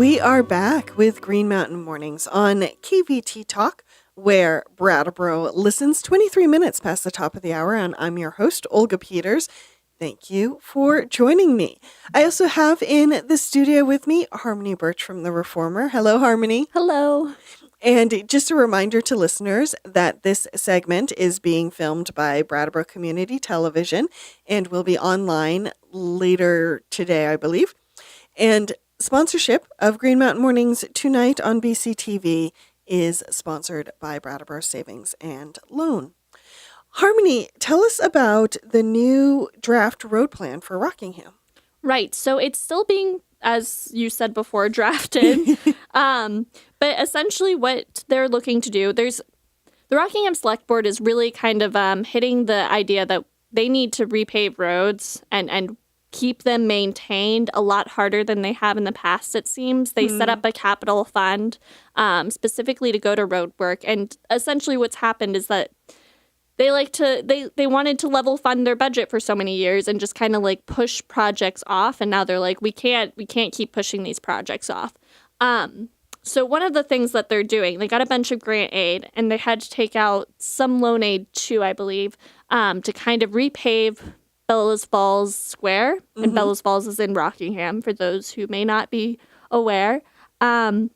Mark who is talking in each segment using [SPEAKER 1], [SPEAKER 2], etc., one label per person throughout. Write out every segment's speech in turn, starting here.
[SPEAKER 1] We are back with Green Mountain Mornings on KVT Talk, where Brattleboro listens 23 minutes past the top of the hour, and I'm your host, Olga Peters. Thank you for joining me. I also have in the studio with me Harmony Birch from The Reformer. Hello, Harmony.
[SPEAKER 2] Hello.
[SPEAKER 1] And just a reminder to listeners that this segment is being filmed by Brattleboro Community Television and will be online later today, I believe. And sponsorship of Green Mountain Mornings tonight on BCTV is sponsored by Brattleboro Savings and Loan. Harmony, tell us about the new draft road plan for Rockingham.
[SPEAKER 2] Right. So it's still being, as you said before, drafted. But essentially what they're looking to do, the Rockingham Select Board is really kind of hitting the idea that they need to repave roads and keep them maintained a lot harder than they have in the past, it seems. They set up a capital fund specifically to go to road work. And essentially what's happened is that they wanted to level fund their budget for so many years and just kind of like push projects off. And now they're like, we can't keep pushing these projects off. So one of the things that they're doing, they got a bunch of grant aid and they had to take out some loan aid too, I believe, to kind of repave Bellows Falls Square. And Bellows Falls is in Rockingham, for those who may not be aware. And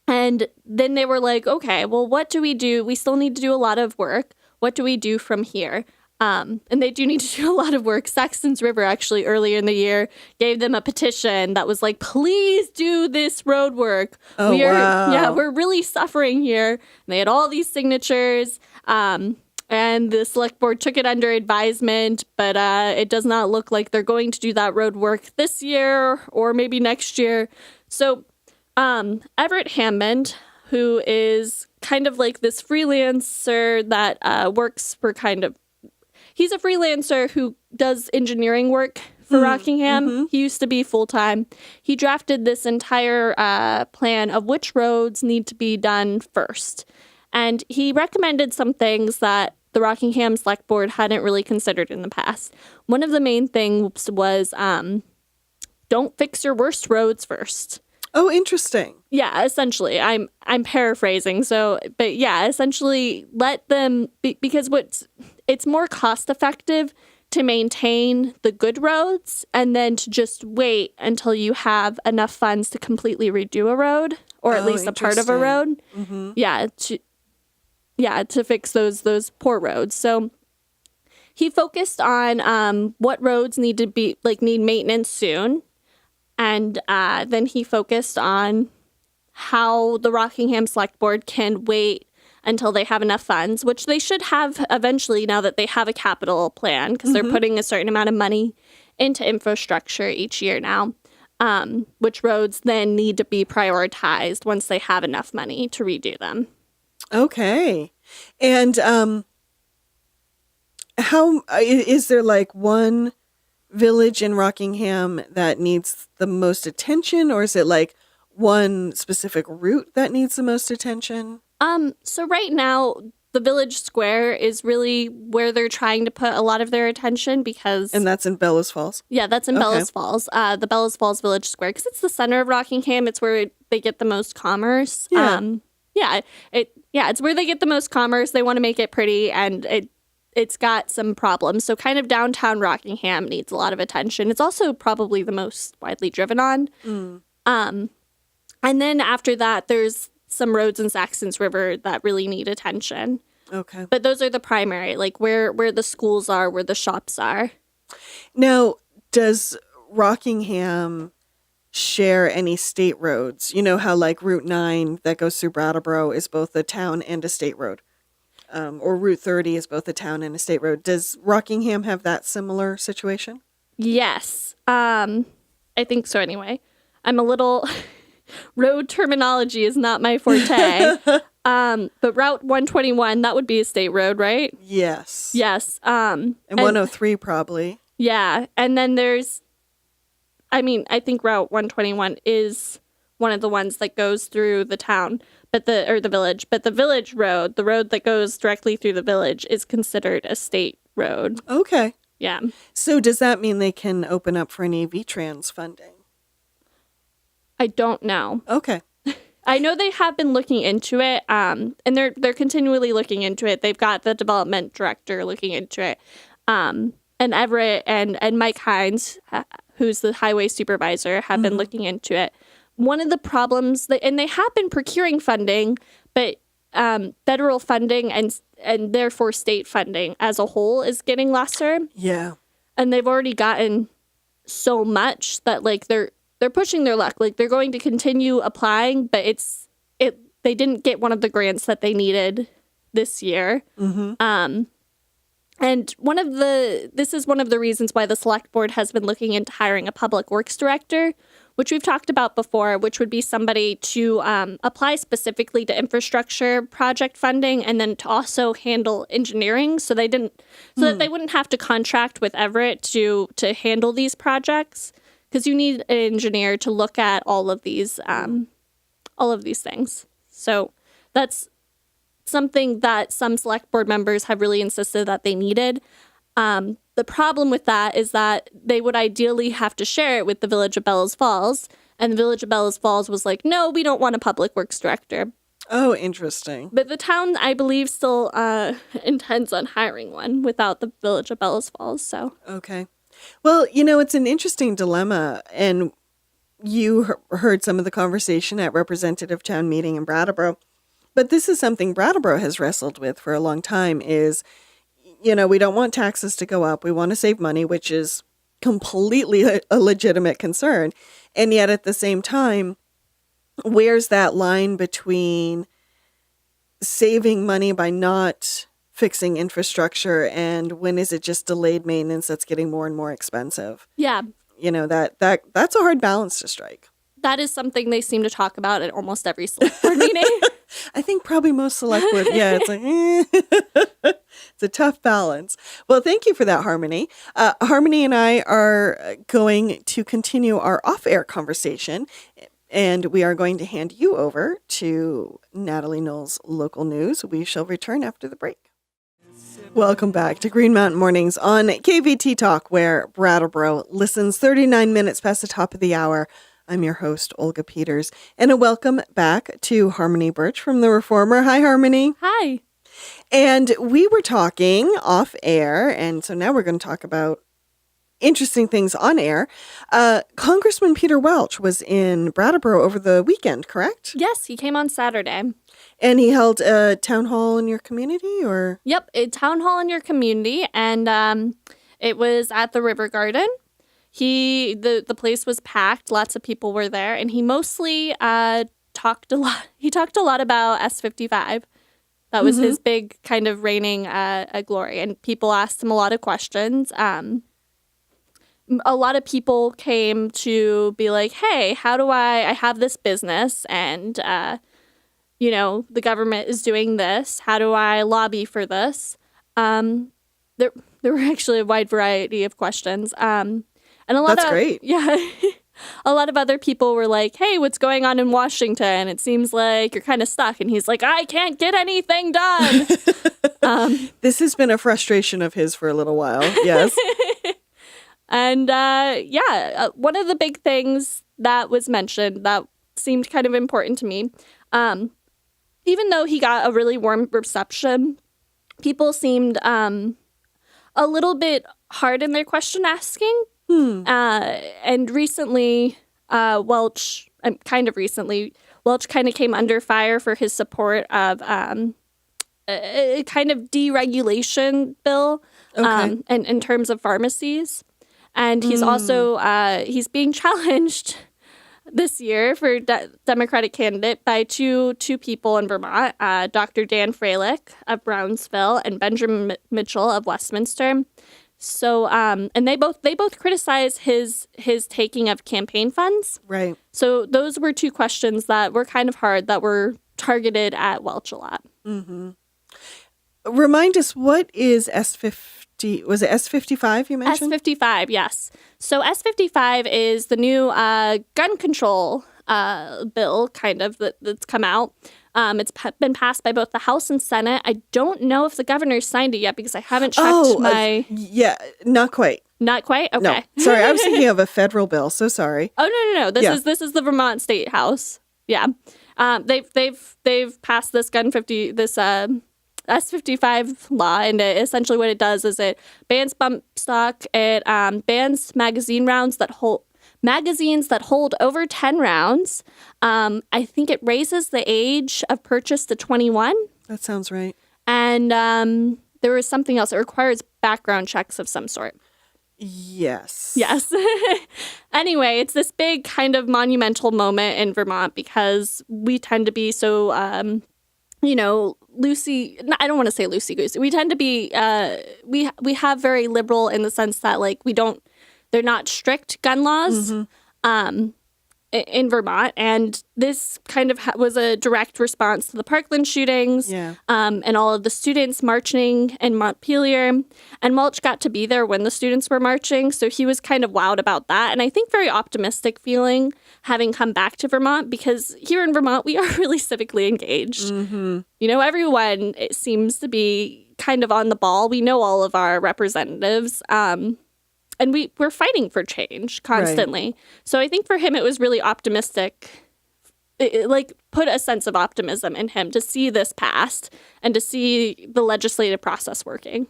[SPEAKER 2] then they were like, okay, well, what do we do? We still need to do a lot of work. What do we do from here? And they do need to do a lot of work. Saxon's River, actually, earlier in the year, gave them a petition that was like, please do this road work.
[SPEAKER 1] Oh, wow.
[SPEAKER 2] Yeah, we're really suffering here. And they had all these signatures. And the select board took it under advisement, but it does not look like they're going to do that road work this year or maybe next year. So Everett Hammond, who is kind of like this freelancer that works for he's a freelancer who does engineering work for Rockingham. He used to be full-time. He drafted this entire plan of which roads need to be done first. And he recommended some things that the Rockingham Select Board hadn't really considered in the past. One of the main things was don't fix your worst roads first.
[SPEAKER 1] Oh, interesting.
[SPEAKER 2] Yeah, essentially. I'm paraphrasing. But yeah, essentially let them, because it's more cost effective to maintain the good roads and then to just wait until you have enough funds to completely redo a road, or at least a part of a road. To fix those poor roads. So he focused on what roads need maintenance soon. And then he focused on how the Rockingham Select Board can wait until they have enough funds, which they should have eventually now that they have a capital plan, because they're putting a certain amount of money into infrastructure each year now, which roads then need to be prioritized once they have enough money to redo them.
[SPEAKER 1] Okay. And how is there like one village in Rockingham that needs the most attention, or is it like one specific route that needs the most attention?
[SPEAKER 2] So right now the village square is really where they're trying to put a lot of their attention, because...
[SPEAKER 1] And that's in Bellows Falls?
[SPEAKER 2] Yeah, that's in Bellows Falls. The Bellows Falls Village Square, because it's the center of Rockingham. It's where they get the most commerce.
[SPEAKER 1] Yeah.
[SPEAKER 2] It's where they get the most commerce. They want to make it pretty, and it's got some problems. So kind of downtown Rockingham needs a lot of attention. It's also probably the most widely driven on. And then after that, there's some roads in Saxon's River that really need attention.
[SPEAKER 1] Okay.
[SPEAKER 2] But those are the primary, like where the schools are, where the shops are.
[SPEAKER 1] Now, does Rockingham share any state roads? You know how like Route 9 that goes through Brattleboro is both a town and a state road? Or Route 30 is both a town and a state road. Does Rockingham have that similar situation?
[SPEAKER 2] Yes. I think so anyway. I'm a little... Road terminology is not my forte. But Route 121, that would be a state road, right?
[SPEAKER 1] Yes.
[SPEAKER 2] Yes.
[SPEAKER 1] And 103 probably.
[SPEAKER 2] Yeah. And then I think Route 121 is one of the ones that goes through the town, the village. But the village road, the road that goes directly through the village, is considered a state road.
[SPEAKER 1] Okay.
[SPEAKER 2] Yeah.
[SPEAKER 1] So does that mean they can open up for any VTrans funding?
[SPEAKER 2] I don't know.
[SPEAKER 1] Okay.
[SPEAKER 2] I know they have been looking into it, and they're continually looking into it. They've got the development director looking into it, and Everett and Mike Hines, who's the highway supervisor, have been looking into it. One of the problems, and they have been procuring funding, but federal funding and therefore state funding as a whole is getting lesser.
[SPEAKER 1] Yeah.
[SPEAKER 2] And they've already gotten so much that like they're pushing their luck. Like they're going to continue applying, but they didn't get one of the grants that they needed this year. And this is one of the reasons why the select board has been looking into hiring a public works director, which we've talked about before, which would be somebody to apply specifically to infrastructure project funding and then to also handle engineering so that they wouldn't have to contract with Everett to handle these projects, because you need an engineer to look at all of these things. So that's something that some select board members have really insisted that they needed. The problem with that is that they would ideally have to share it with the Village of Bellows Falls. And the Village of Bellows Falls was like, no, we don't want a public works director.
[SPEAKER 1] Oh, interesting.
[SPEAKER 2] But the town, I believe, still intends on hiring one without the Village of Bellows Falls. So
[SPEAKER 1] Okay. Well, it's an interesting dilemma. And you heard some of the conversation at Representative Town Meeting in Brattleboro. But this is something Brattleboro has wrestled with for a long time is, we don't want taxes to go up. We want to save money, which is completely a legitimate concern. And yet at the same time, where's that line between saving money by not fixing infrastructure and when is it just delayed maintenance that's getting more and more expensive?
[SPEAKER 2] yeah,
[SPEAKER 1] That's a hard balance to strike.
[SPEAKER 2] that is something they seem to talk about at almost every select board meeting.
[SPEAKER 1] I think probably most select board, yeah, it's like, it's a tough balance. Well, thank you for that, Harmony. Harmony and I are going to continue our off-air conversation, and we are going to hand you over to Natalie Knowles' local news. We shall return after the break. Welcome back to Green Mountain Mornings on KVT Talk, where Brattleboro listens 39 minutes past the top of the hour. I'm your host, Olga Peters, and a welcome back to Harmony Birch from The Reformer. Hi, Harmony.
[SPEAKER 2] Hi.
[SPEAKER 1] And we were talking off air, and so now we're going to talk about interesting things on air. Congressman Peter Welch was in Brattleboro over the weekend, correct?
[SPEAKER 2] Yes, he came on Saturday.
[SPEAKER 1] And he held a town hall in your community, or?
[SPEAKER 2] Yep, a town hall in your community, and it was at the River Garden. The place was packed. Lots of people were there, and he mostly talked a lot. He talked a lot about S55. That was his big kind of reigning glory, and people asked him a lot of questions. A lot of people came to be like, "Hey, how do I have this business, and the government is doing this. How do I lobby for this?" There were actually a wide variety of questions. And
[SPEAKER 1] That's great.
[SPEAKER 2] Yeah. A lot of other people were like, "Hey, what's going on in Washington? It seems like you're kind of stuck." And he's like, "I can't get anything done."
[SPEAKER 1] This has been a frustration of his for a little while. Yes.
[SPEAKER 2] And one of the big things that was mentioned that seemed kind of important to me, even though he got a really warm reception, people seemed a little bit hard in their question asking. And recently, Welch kind of came under fire for his support of a kind of deregulation bill and in terms of pharmacies. And he's also he's being challenged this year for Democratic candidate by two people in Vermont, Dr. Dan Freilich of Brownsville and Benjamin Mitchell of Westminster. So, and they both criticize his taking of campaign funds.
[SPEAKER 1] Right.
[SPEAKER 2] So those were two questions that were kind of hard, that were targeted at Welch a lot.
[SPEAKER 1] Mm-hmm. Remind us, what is S50? Was it S55 you mentioned?
[SPEAKER 2] S55, yes. So S55 is the new gun control bill, kind of, that's come out. It's been passed by both the House and Senate. I don't know if the governor signed it yet because I haven't checked
[SPEAKER 1] yeah, not quite.
[SPEAKER 2] Not quite? Okay.
[SPEAKER 1] No, sorry, I was thinking of a federal bill. So sorry.
[SPEAKER 2] Oh, no. This is the Vermont State House. Yeah. They've passed this S55 law, and essentially what it does is it bans bump stock. It bans magazines that hold over 10 rounds. I think it raises the age of purchase to 21.
[SPEAKER 1] That sounds right.
[SPEAKER 2] And there was something else. It requires background checks of some sort.
[SPEAKER 1] Yes.
[SPEAKER 2] Yes. Anyway, it's this big kind of monumental moment in Vermont because we tend to be so, loosey. I don't want to say loosey-goosey. We tend to be, we have very liberal in the sense that, like, they're not strict gun laws. In Vermont, and this kind of was a direct response to the Parkland shootings, and all of the students marching in Montpelier. And Welch got to be there when the students were marching, so he was kind of wowed about that. And I think very optimistic feeling having come back to Vermont, because here in Vermont we are really civically engaged. Everyone, it seems to be kind of on the ball. We know all of our representatives. And we're fighting for change constantly. Right. So I think for him, it was really optimistic. It put a sense of optimism in him to see this passed and to see the legislative process working.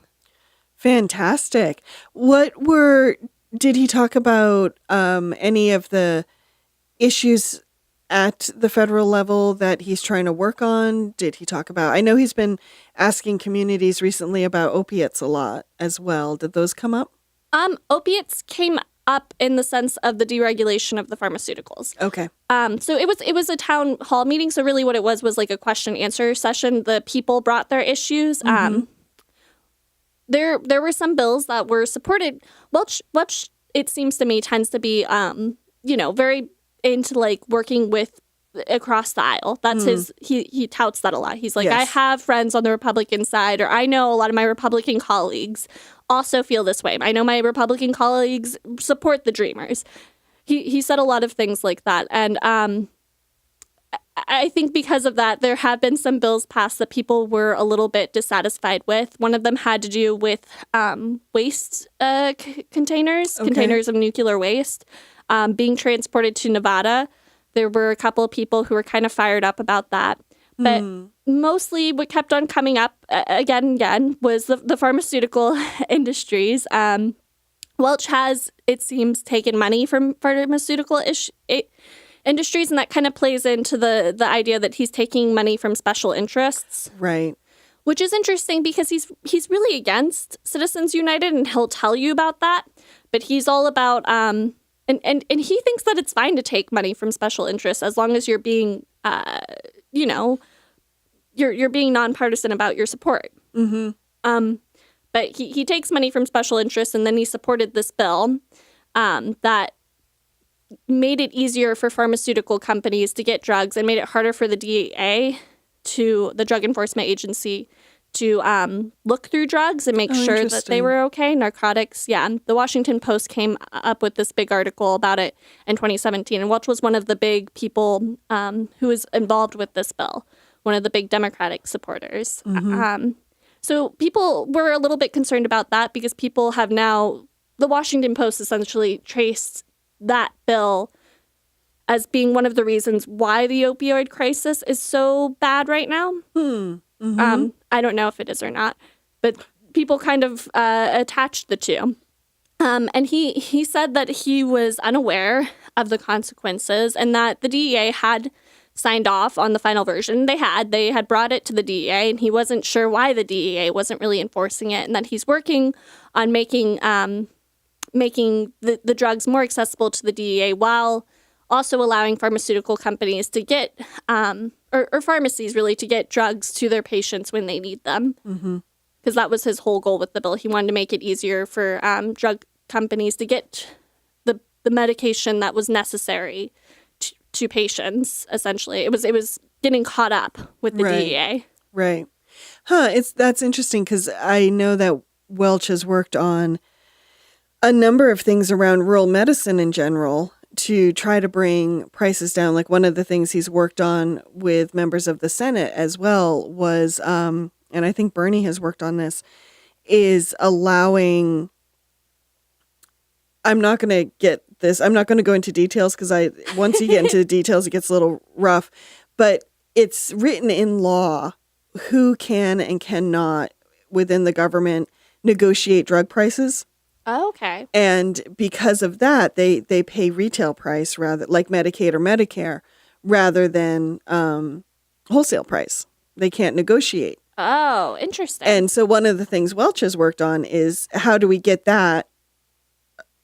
[SPEAKER 1] Fantastic. Did he talk about any of the issues at the federal level that he's trying to work on? Did he talk about, I know he's been asking communities recently about opiates a lot as well. Did those come up?
[SPEAKER 2] Opiates came up in the sense of the deregulation of the pharmaceuticals.
[SPEAKER 1] Okay.
[SPEAKER 2] So it was a town hall meeting. So really what it was like a question answer session. The people brought their issues. There were some bills that were supported. Welch, it seems to me, tends to be, very into working with across the aisle. That's he touts that a lot. He's like, yes. I have friends on the Republican side, or I know a lot of my Republican colleagues also feel this way. I know my Republican colleagues support the Dreamers. He said a lot of things like that. And I think because of that, there have been some bills passed that people were a little bit dissatisfied with. One of them had to do with waste containers of nuclear waste being transported to Nevada. There were a couple of people who were kind of fired up about that. But mostly what kept on coming up again was the pharmaceutical industries. Welch has, it seems, taken money from pharmaceutical industries, and that kind of plays into the idea that he's taking money from special interests.
[SPEAKER 1] Right.
[SPEAKER 2] Which is interesting because he's really against Citizens United, and he'll tell you about that. But he's all about... And he thinks that it's fine to take money from special interests as long as you're being, you're being nonpartisan about your support. But he takes money from special interests, and then he supported this bill that made it easier for pharmaceutical companies to get drugs and made it harder for the DEA, the Drug Enforcement Agency, to look through drugs and make sure that they were okay. Narcotics, yeah. The Washington Post came up with this big article about it in 2017, and Welch was one of the big people who was involved with this bill, one of the big Democratic supporters. So people were a little bit concerned about that because people have now, the Washington Post essentially traced that bill as being one of the reasons why the opioid crisis is so bad right now. I don't know if it is or not, but people kind of attached the two. And he said that he was unaware of the consequences and that the DEA had signed off on the final version. They had brought it to the DEA, and he wasn't sure why the DEA wasn't really enforcing it, and that he's working on making the drugs more accessible to the DEA while also allowing pharmaceutical companies to get, or pharmacies really, to get drugs to their patients when they need them. Because that was his whole goal with the bill. He wanted to make it easier for drug companies to get the medication that was necessary to patients, essentially. It was getting caught up with the DEA.
[SPEAKER 1] Right. That's interesting because I know that Welch has worked on a number of things around rural medicine in general to try to bring prices down. Like one of the things he's worked on with members of the Senate as well was, and I think Bernie has worked on this, is allowing I'm not going to get this. I'm not going to go into details because once you get into the details, it gets a little rough. But it's written in law who can and cannot within the government negotiate drug prices.
[SPEAKER 2] Oh, okay.
[SPEAKER 1] And because of that, they pay retail price rather like Medicaid or Medicare rather than wholesale price. They can't negotiate.
[SPEAKER 2] Oh, interesting.
[SPEAKER 1] And so one of the things Welch has worked on is how do we get that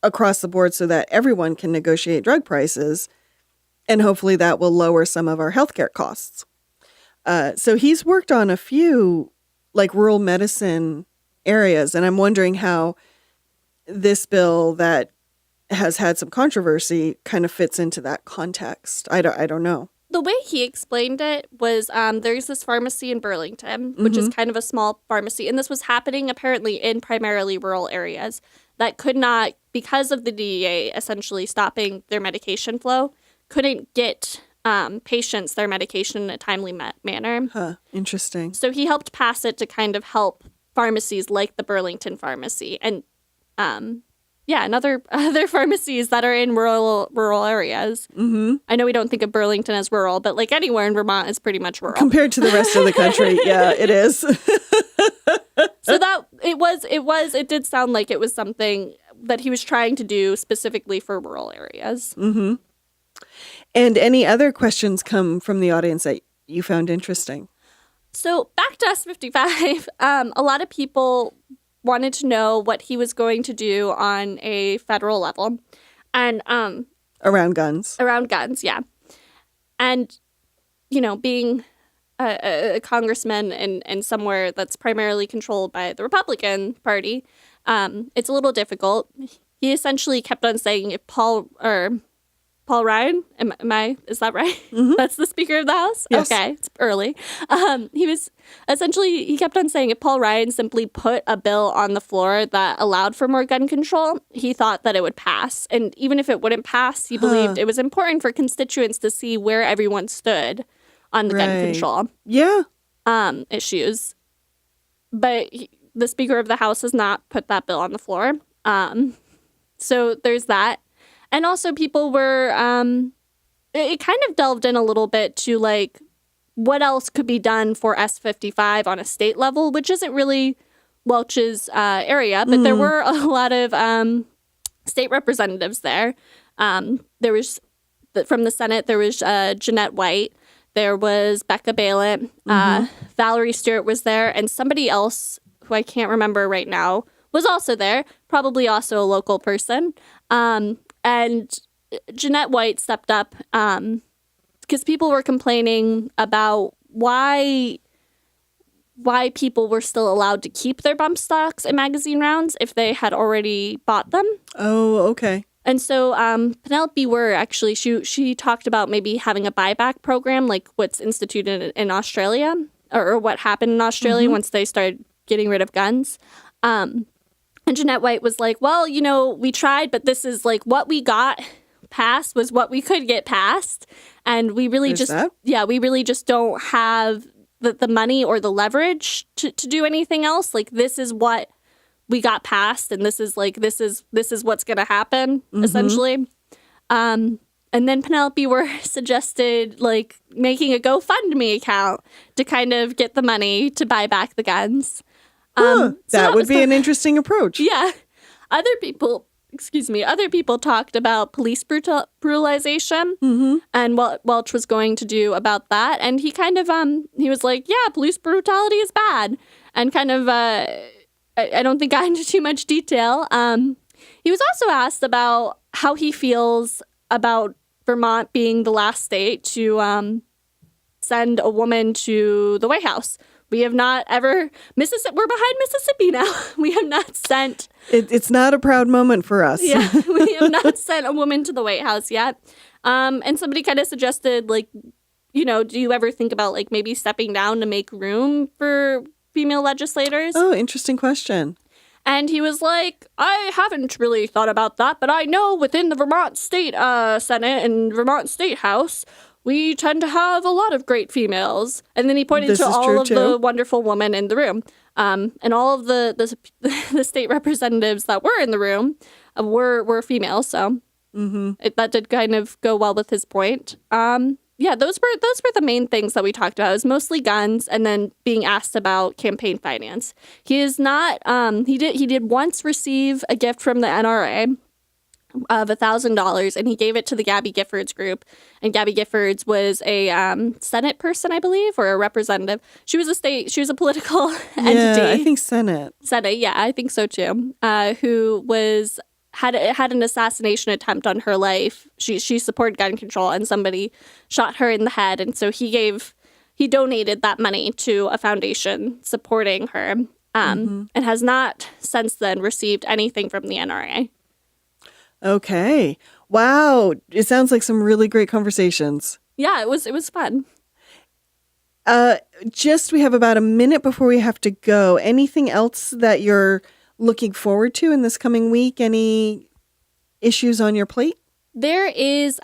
[SPEAKER 1] across the board so that everyone can negotiate drug prices, and hopefully that will lower some of our healthcare costs. So he's worked on a few like rural medicine areas, and I'm wondering how this bill that has had some controversy kind of fits into that context. I don't know.
[SPEAKER 2] The way he explained it was there's this pharmacy in Burlington, which is kind of a small pharmacy, and this was happening apparently in primarily rural areas that could not, because of the DEA essentially stopping their medication flow, couldn't get patients their medication in a timely manner.
[SPEAKER 1] Huh, interesting.
[SPEAKER 2] So he helped pass it to kind of help pharmacies like the Burlington pharmacy and and other pharmacies that are in rural areas. Mm-hmm. I know we don't think of Burlington as rural, but like anywhere in Vermont is pretty much rural.
[SPEAKER 1] Compared to the rest of the country, yeah, it is.
[SPEAKER 2] So that it did sound like it was something that he was trying to do specifically for rural areas.
[SPEAKER 1] Mm-hmm. And any other questions come from the audience that you found interesting?
[SPEAKER 2] So back to S55, a lot of people wanted to know what he was going to do on a federal level. And
[SPEAKER 1] around guns.
[SPEAKER 2] Around guns, yeah. And, being a congressman and somewhere that's primarily controlled by the Republican Party, it's a little difficult. He essentially kept on saying if Paul Ryan, is that right? Mm-hmm. That's the Speaker of the House?
[SPEAKER 1] Yes.
[SPEAKER 2] Okay, it's early. He kept on saying if Paul Ryan simply put a bill on the floor that allowed for more gun control, he thought that it would pass. And even if it wouldn't pass, he believed it was important for constituents to see where everyone stood on the gun control issues. But the Speaker of the House has not put that bill on the floor. So there's that. And also people were, it kind of delved in a little bit to like what else could be done for S55 on a state level, which isn't really Welch's area, but there were a lot of state representatives there. There was, from the Senate, there was Jeanette White, there was Becca Balint, Valerie Stewart was there, and somebody else who I can't remember right now was also there, probably also a local person. And Jeanette White stepped up because people were complaining about why people were still allowed to keep their bump stocks and magazine rounds if they had already bought them.
[SPEAKER 1] Oh, okay.
[SPEAKER 2] And so Penelope Were actually, she talked about maybe having a buyback program like what's instituted in Australia or what happened in Australia once they started getting rid of guns. And Jeanette White was like, well, we tried, but this is like what we got passed was what we could get passed. And we really we really just don't have the money or the leverage to do anything else. Like, this is what we got passed. And this is what's going to happen, essentially. And then Penelope Were suggested like making a GoFundMe account to kind of get the money to buy back the guns.
[SPEAKER 1] That would be an interesting approach.
[SPEAKER 2] Yeah. Other people talked about police brutalization and what Welch was going to do about that. And he kind of, he was like, yeah, police brutality is bad. And kind of, I don't think got into too much detail. He was also asked about how he feels about Vermont being the last state to send a woman to the White House. We have not ever, we're behind Mississippi now. We have not sent.
[SPEAKER 1] It's not a proud moment for us.
[SPEAKER 2] Yeah, we have not sent a woman to the White House yet. And somebody kind of suggested, like, do you ever think about, like, maybe stepping down to make room for female legislators?
[SPEAKER 1] Oh, interesting question.
[SPEAKER 2] And he was like, I haven't really thought about that, but I know within the Vermont State Senate and Vermont State House, we tend to have a lot of great females. And then he pointed to all of the wonderful women in the room. And all of the state representatives that were in the room were female. So that did kind of go well with his point. Yeah, those were the main things that we talked about. It was mostly guns and then being asked about campaign finance. He is not. He did once receive a gift from the NRA of $1,000, and he gave it to the Gabby Giffords group. And Gabby Giffords was a Senate person, I believe, or a representative. She was a political entity.
[SPEAKER 1] Yeah, I think Senate.
[SPEAKER 2] Senate, yeah, I think so too. Who had an assassination attempt on her life. She supported gun control, and somebody shot her in the head. And so he donated that money to a foundation supporting her, and has not since then received anything from the NRA.
[SPEAKER 1] Okay. Wow. It sounds like some really great conversations.
[SPEAKER 2] Yeah, it was fun.
[SPEAKER 1] We have about a minute before we have to go. Anything else that you're looking forward to in this coming week? Any issues on your plate?
[SPEAKER 2] There is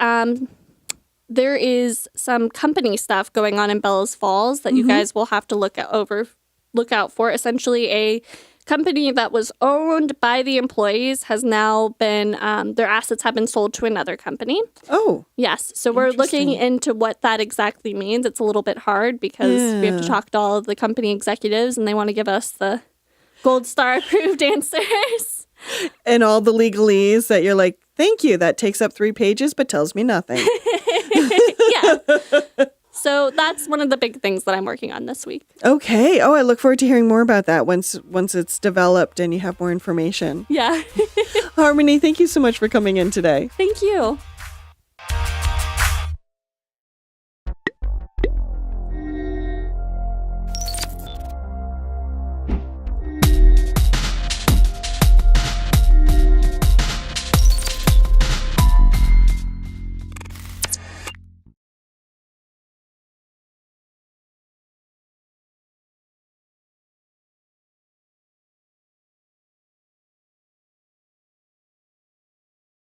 [SPEAKER 2] some company stuff going on in Bellows Falls that you guys will have to look out for. Essentially, a company that was owned by the employees has now been their assets have been sold to another company.
[SPEAKER 1] Oh,
[SPEAKER 2] yes. So we're looking into what that exactly means. It's a little bit hard because we have to talk to all of the company executives, and they want to give us the gold star approved answers.
[SPEAKER 1] And all the legalese that you're like, thank you. That takes up 3 pages, but tells me nothing.
[SPEAKER 2] Yeah. So that's one of the big things that I'm working on this week.
[SPEAKER 1] Okay. Oh, I look forward to hearing more about that once it's developed and you have more information.
[SPEAKER 2] Yeah.
[SPEAKER 1] Harmony, thank you so much for coming in today.
[SPEAKER 2] Thank you.